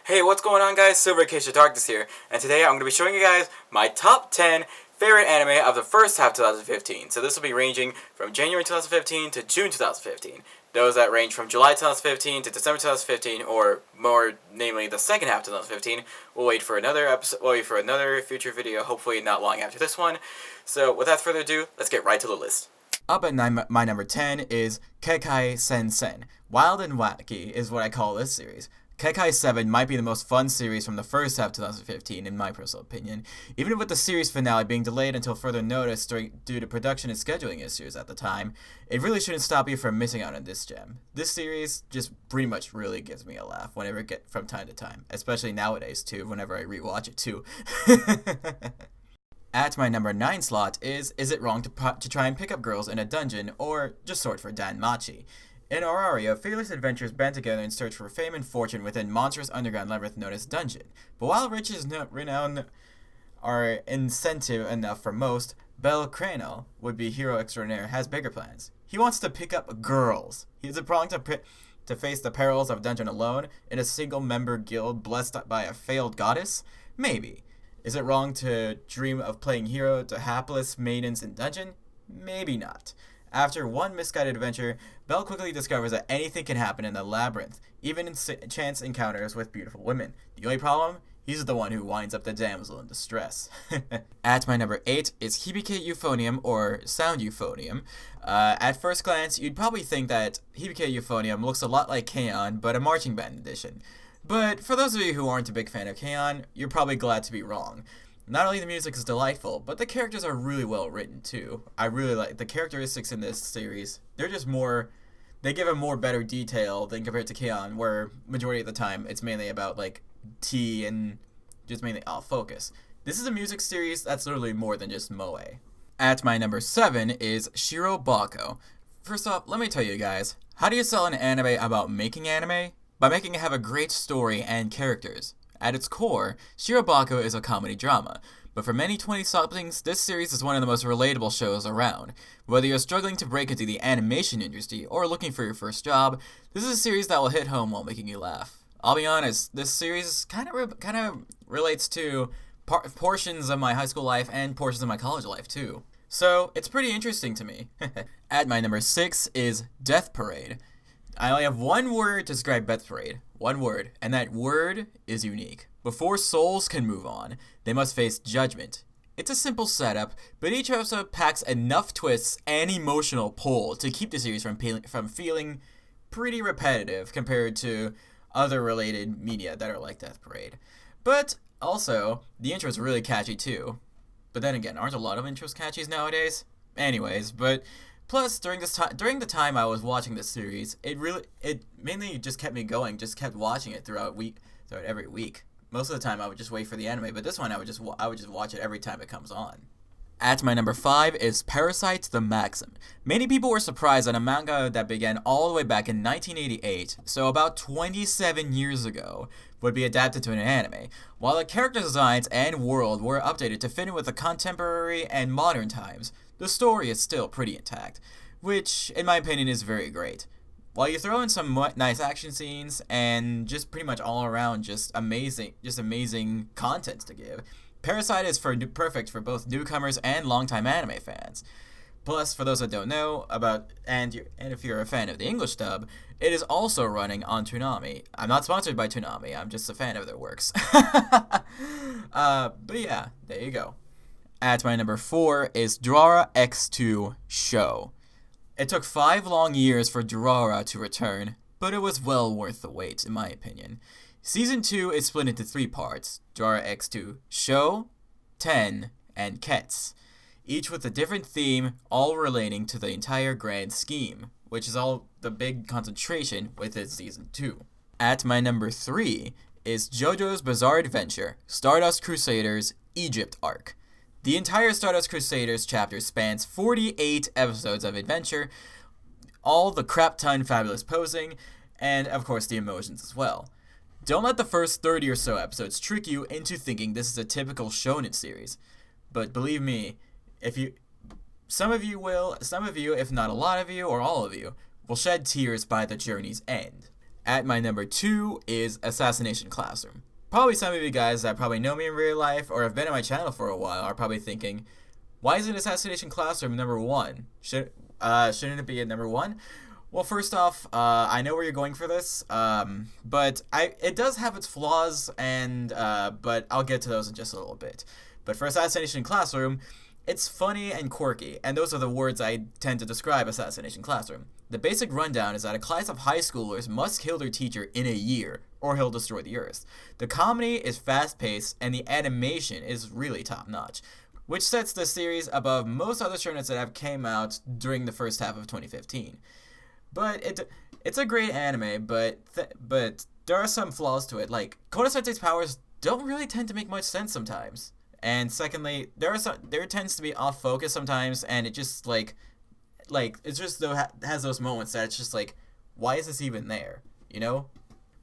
Hey, what's going on, guys? Silver Cage of Darkness here, and today I'm going to be showing you guys my top 10 favorite anime of the first half 2015. So this will be ranging from January 2015 to June 2015. Those that range from July 2015 to December 2015, or more namely the second half 2015, we'll wait for another episode. We'll wait for another future video, hopefully not long after this one. So without further ado, let's get right to the list. Up at my number 10 is Kekai Sen. Wild and wacky is what I call this series. Kekai 7 might be the most fun series from the first half of 2015, in my personal opinion, even with the series finale being delayed until further notice due to production and scheduling issues at the time. It really shouldn't stop you from missing out on this gem. This series just pretty much really gives me a laugh whenever I get from time to time, especially nowadays too, whenever I rewatch it too. At my number 9 slot is it wrong to try and pick up girls in a dungeon, or just short for Danmachi? In Auraria, fearless adventurers band together in search for fame and fortune within monstrous underground labyrinth known as Dungeon. But while riches and renown are incentive enough for most, Belcrano, would-be hero extraordinaire, has bigger plans. He wants to pick up girls. He is wrong to face the perils of dungeon alone in a single-member guild blessed by a failed goddess? Maybe. Is it wrong to dream of playing hero to hapless maidens in dungeon? Maybe not. After one misguided adventure, Belle quickly discovers that anything can happen in the labyrinth, even in chance encounters with beautiful women. The only problem? He's the one who winds up the damsel in distress. At my number 8 is Hibike Euphonium, or Sound Euphonium. At first glance, you'd probably think that Hibike Euphonium looks a lot like K-On!, but a marching band edition. But for those of you who aren't a big fan of K-On!, you're probably glad to be wrong. Not only the music is delightful, but the characters are really well written too. I really like the characteristics in this series. They're just more, they give a more better detail than compared to K-On!, where majority of the time it's mainly about like tea and just mainly focus. This is a music series that's literally more than just moe. At my number 7 is Shira Blanco. First off, let me tell you guys, how do you sell an anime about making anime? By making it have a great story and characters. At its core, Shira Blanco is a comedy drama, but for many 20-somethings, this series is one of the most relatable shows around. Whether you're struggling to break into the animation industry or looking for your first job, this is a series that will hit home while making you laugh. I'll be honest, this series kind of relates to portions of my high school life and portions of my college life too. So, it's pretty interesting to me. At my number 6 is Death Parade. I only have one word to describe Death Parade. One word, and that word is unique. Before souls can move on, they must face judgment. It's a simple setup, but each episode packs enough twists and emotional pull to keep the series from feeling pretty repetitive compared to other related media that are like Death Parade. But also, the intro is really catchy too. But then again, aren't a lot of intros catchy nowadays? Anyways, but plus, during the time I was watching this series, it mainly just kept me going, just kept watching it throughout every week. Most of the time I would just wait for the anime, but this one I would just watch it every time it comes on. At my number 5 is Parasite the Maxim. Many people were surprised that a manga that began all the way back in 1988, so about 27 years ago, would be adapted to an anime, while the character designs and world were updated to fit in with the contemporary and modern times. The story is still pretty intact, which, in my opinion, is very great. While you throw in some nice action scenes and just pretty much all around just amazing content to give, Parasite is perfect for both newcomers and longtime anime fans. Plus, for those that don't know about, and if you're a fan of the English dub, it is also running on Toonami. I'm not sponsored by Toonami, I'm just a fan of their works. But yeah, there you go. At my number 4 is Drori X2 Show. It took 5 long years for Drori to return, but it was well worth the wait, in my opinion. Season 2 is split into 3 parts, Drori X2 Show, 10, and Kets, each with a different theme, all relating to the entire grand scheme, which is all the big concentration within Season 2. At my number 3 is JoJo's Bizarre Adventure, Stardust Crusaders Egypt Arc. The entire Stardust Crusaders chapter spans 48 episodes of adventure, all the crap-ton fabulous posing, and of course the emotions as well. Don't let the first 30 or so episodes trick you into thinking this is a typical shonen series. But believe me, some of you, if not a lot of you, or all of you, will shed tears by the journey's end. At my number 2 is Assassination Classroom. Probably some of you guys that probably know me in real life or have been on my channel for a while are probably thinking, why isn't Assassination Classroom number 1? Shouldn't it be at number 1? Well, first off, I know where you're going for this, but it does have its flaws, and but I'll get to those in just a little bit. But for Assassination Classroom, it's funny and quirky, and those are the words I tend to describe Assassination Classroom. The basic rundown is that a class of high schoolers must kill their teacher in a year, or he'll destroy the Earth. The comedy is fast-paced, and the animation is really top-notch, which sets the series above most other shonens that have came out during the first half of 2015. But it's a great anime, but there are some flaws to it. Like, Konosensei's powers don't really tend to make much sense sometimes. And secondly, there tends to be off focus sometimes, and it just has those moments that it's just like, why is this even there? You know?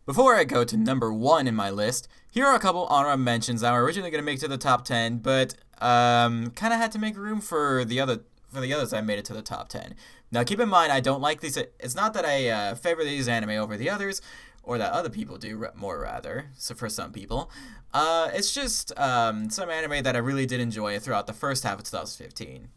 Before I go to number 1 in my list, here are a couple honorable mentions that were originally going to make it to the top 10, but kind of had to make room for the others that made it to the top 10. Now keep in mind, I don't like these. It's not that I favor these anime over the others, or that other people do more rather. So for some people, it's just some anime that I really did enjoy throughout the first half of 2015.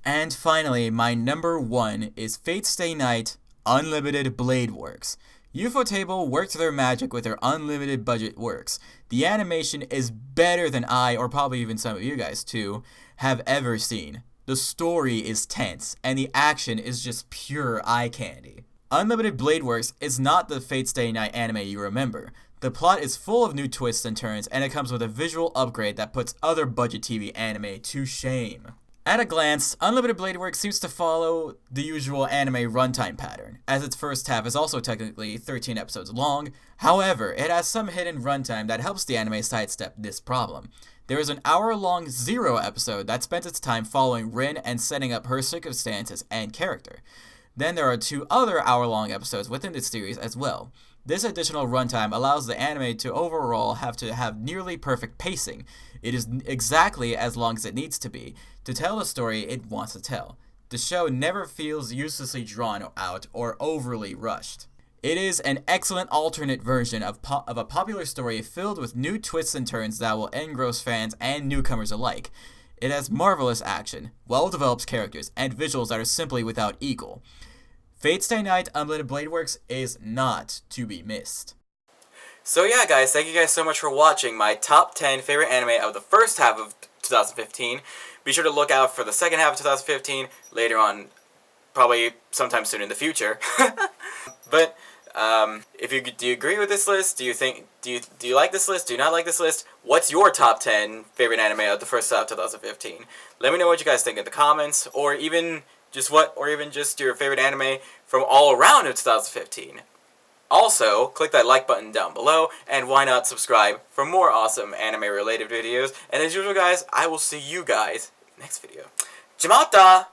And finally, my number 1 is Fate Stay Night Unlimited Blade Works. Ufotable worked their magic with their unlimited budget works. The animation is better than I, or probably even some of you guys too, have ever seen. The story is tense, and the action is just pure eye candy. Unlimited Blade Works is not the Fate Stay Night anime you remember. The plot is full of new twists and turns, and it comes with a visual upgrade that puts other budget TV anime to shame. At a glance, Unlimited Blade Works seems to follow the usual anime runtime pattern, as its first half is also technically 13 episodes long. However, it has some hidden runtime that helps the anime sidestep this problem. There is an hour-long Zero episode that spent its time following Rin and setting up her circumstances and character. Then there are 2 other hour-long episodes within the series as well. This additional runtime allows the anime to overall have nearly perfect pacing. It is exactly as long as it needs to be to tell the story it wants to tell. The show never feels uselessly drawn out or overly rushed. It is an excellent alternate version of a popular story filled with new twists and turns that will engross fans and newcomers alike. It has marvelous action, well-developed characters, and visuals that are simply without equal. Fate Stay Night Unlimited Blade Works is not to be missed. So yeah, guys, thank you guys so much for watching my top 10 favorite anime of the first half of 2015. Be sure to look out for the second half of 2015 later on, probably sometime soon in the future. But do you agree with this list? Do you like this list? Do you not like this list? What's your top 10 favorite anime of the first half of 2015? Let me know what you guys think in the comments, or even just your favorite anime from all around of 2015. Also, click that like button down below, and why not subscribe for more awesome anime-related videos. And as usual, guys, I will see you guys next video. Jamata!